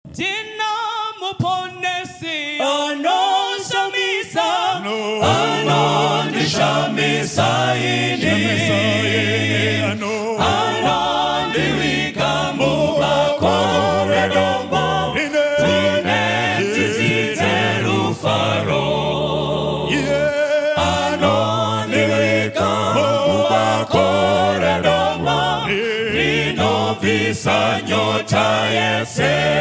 Dinamo ponesi ano shamisa ano nishamisa ini ano diwika muba koredombo tine tiziteru faro ano diwika muba koredombo nino visa nyota yese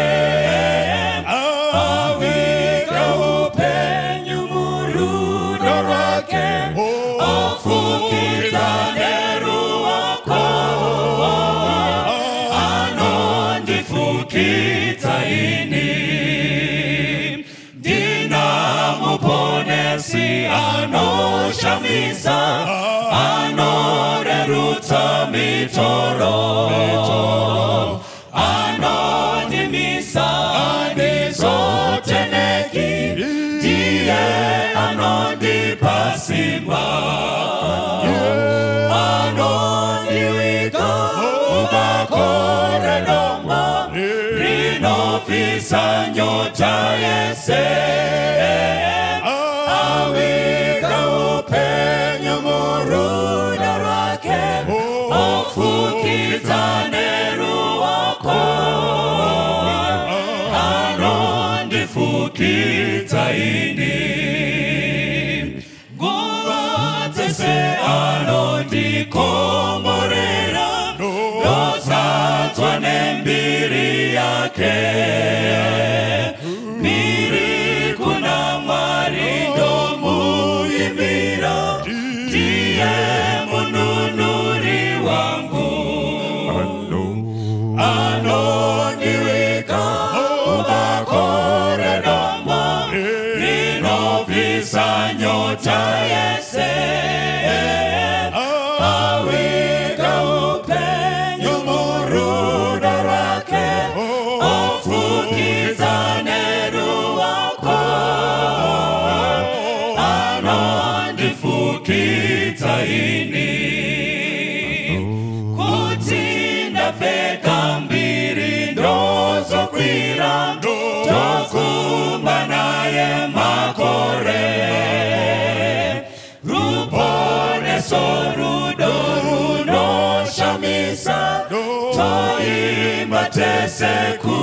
ano shamisa ano reruta mitoro ano dimisa dizoteneki die ano dipasimba ano diwika ubakore noma rino visa nyota yese kita ini gua tese ano di komorera dosa tuane mbiri yake mbiri kuna marindo muimira die mununuri wangu ano niweka ubakore nyota yese awika upenyo muruda rake ofukizane ruwako anondifukiza ini kutinda feka mbiri ndozo kwira tokumba naye makore sorudo runo shamisa toi matese ku